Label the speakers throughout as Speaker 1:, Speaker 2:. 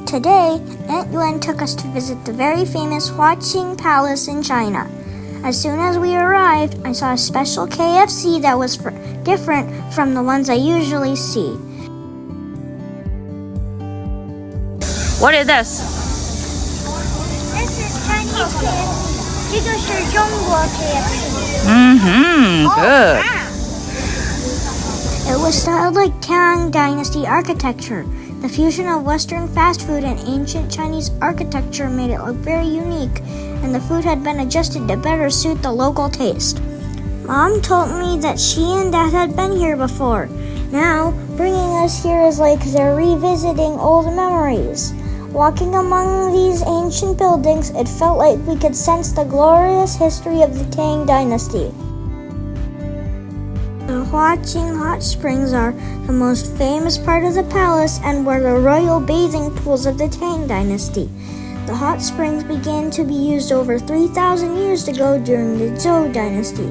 Speaker 1: Today, Aunt Yuan took us to visit the very famous Huaqing Palace in China. As soon as we arrived, I saw a special KFC that was different from the ones I usually see.
Speaker 2: What is this?
Speaker 1: This is Chinese KFC. 这个是中国 KFC.
Speaker 2: Good.
Speaker 1: It was styled like Tang Dynasty architecture. The fusion of Western fast food and ancient Chinese architecture made it look very unique, and the food had been adjusted to better suit the local taste. Mom told me that she and Dad had been here before. Now, bringing us here is like they're revisiting old memories. Walking among these ancient buildings, it felt like we could sense the glorious history of the Tang Dynasty. The Huaqing hot springs are the most famous part of the palace and were the royal bathing pools of the Tang Dynasty. The hot springs began to be used over 3,000 years ago during the Zhou Dynasty.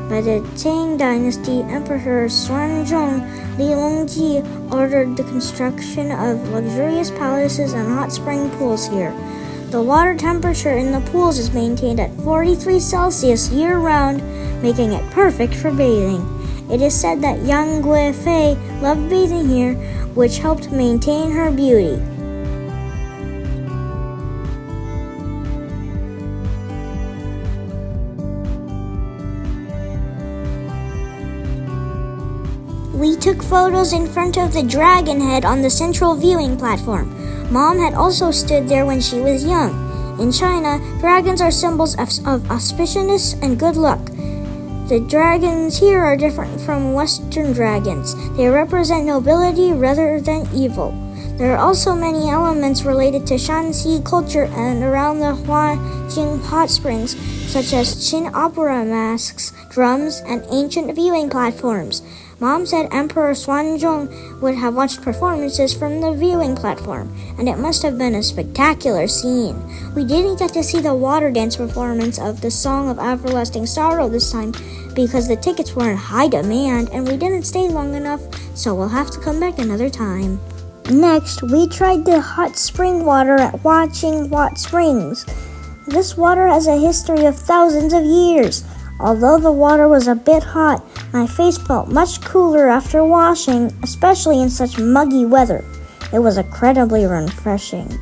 Speaker 1: By the Tang Dynasty, Emperor Xuanzong Lilongji ordered the construction of luxurious palaces and hot spring pools here. The water temperature in the pools is maintained at 43 Celsius year-round, making it perfect for bathing. It is said that young Guifei loved bathing here, which helped maintain her beauty. We took photos in front of the dragon head on the central viewing platform. Mom had also stood there when she was young. In China, dragons are symbols of auspiciousness and good luck. The dragons here are different from Western dragons. They represent nobility rather than evil. There are also many elements related to Shanxi culture and around the Huaqing hot springs, such as Qin opera masks, drums, and ancient viewing platforms. Mom said Emperor Xuanzong would have watched performances from the viewing platform, and it must have been a spectacular scene. We didn't get to see the water dance performance of the Song of Everlasting Sorrow this time because the tickets were in high demand and we didn't stay long enough, so we'll have to come back another time. Next, we tried the hot spring water at Huaqing Hot Springs. This water has a history of thousands of years. Although the water was a bit hot, my face felt much cooler after washing, especially in such muggy weather. It was incredibly refreshing.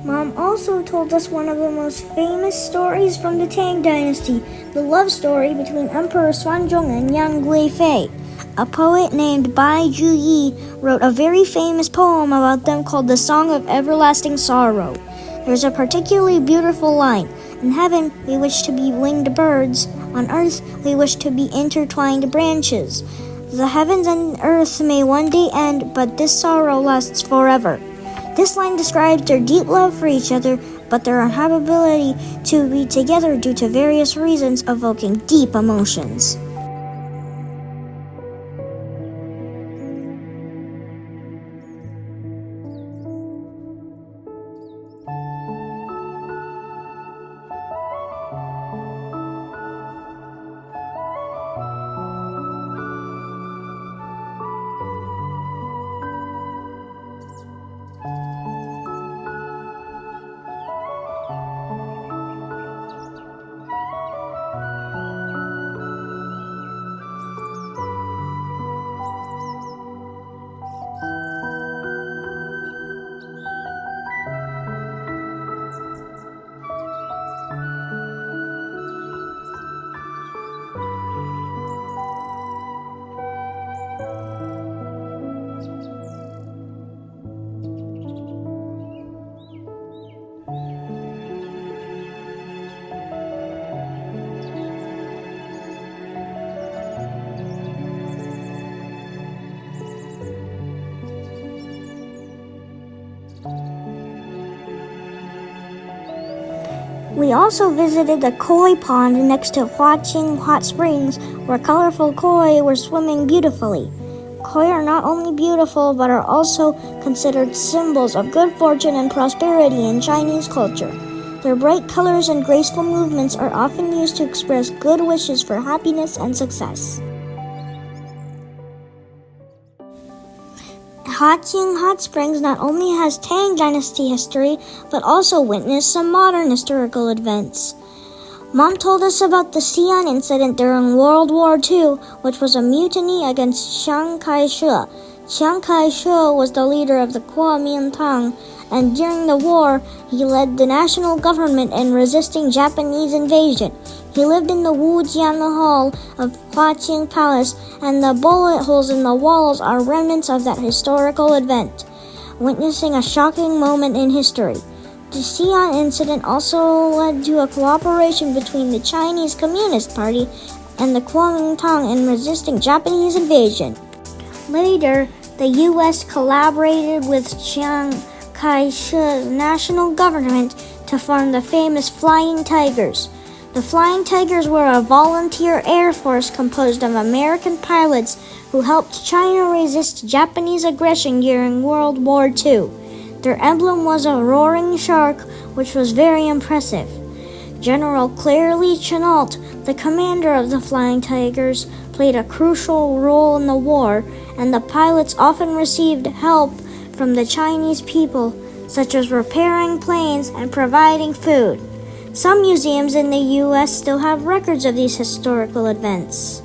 Speaker 1: Mom also told us one of the most famous stories from the Tang Dynasty, the love story between Emperor Xuanzong and young Guifei. A poet named WWII wrote a very famous poem about them called the Song of Everlasting Sorrow. There's a particularly beautiful line. In heaven, we wish to be winged birds. On earth, we wish to be intertwined branches. The heavens and earth may one day end, but this sorrow lasts forever. This line describes their deep love for each other, but their inability to be together due to various reasons, evoking deep emotions. We also visited the koi pond next to Huaqing Hot Springs, where colorful koi were swimming beautifully. Koi are not only beautiful, but are also considered symbols of good fortune and prosperity in Chinese culture. Their bright colors and graceful movements are often used to express good wishes for happiness and success. Huaqing Hot Springs not only has Tang Dynasty history, but also witnessed some modern historical events. Mom told us about the Xi'an Incident during World War II, which was a mutiny against Chiang Kai-shek. Chiang Kai-shek was the leader of the Kuomintang, and during the war, he led the national government in resisting Japanese invasion. He lived in the Wujian Hall of Huaqing Palace, and the bullet holes in the walls are remnants of that historical event, witnessing a shocking moment in history. The Xi'an Incident also led to a cooperation between the Chinese Communist Party and the Kuomintang in resisting Japanese invasion. Later, the U.S. collaborated with Chiang Kai-shek's national government to form the famous Flying Tigers. The Flying Tigers were a volunteer air force composed of American pilots who helped China resist Japanese aggression during World War II. Their emblem was a roaring shark, which was very impressive. General Claire Lee Chennault, the commander of the Flying Tigers, played a crucial role in the war, and the pilots often received help from the Chinese people, such as repairing planes and providing food. Some museums in the U.S. still have records of these historical events.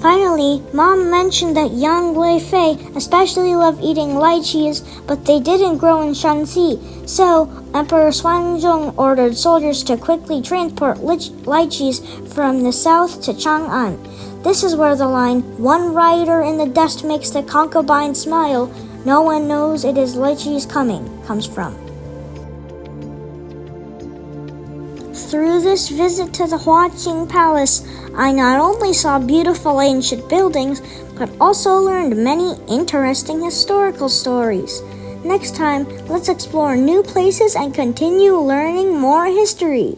Speaker 1: Finally, Mom mentioned that young Guifei especially loved eating lychees, but they didn't grow in Shanxi, so Emperor Xuanzong ordered soldiers to quickly transport lychees from the south to Chang'an. This is where the line, "One rider in the dust makes the concubine smile, no one knows it is lychees coming," comes from. Through this visit to the Huaqing Palace, I not only saw beautiful ancient buildings, but also learned many interesting historical stories. Next time, let's explore new places and continue learning more history.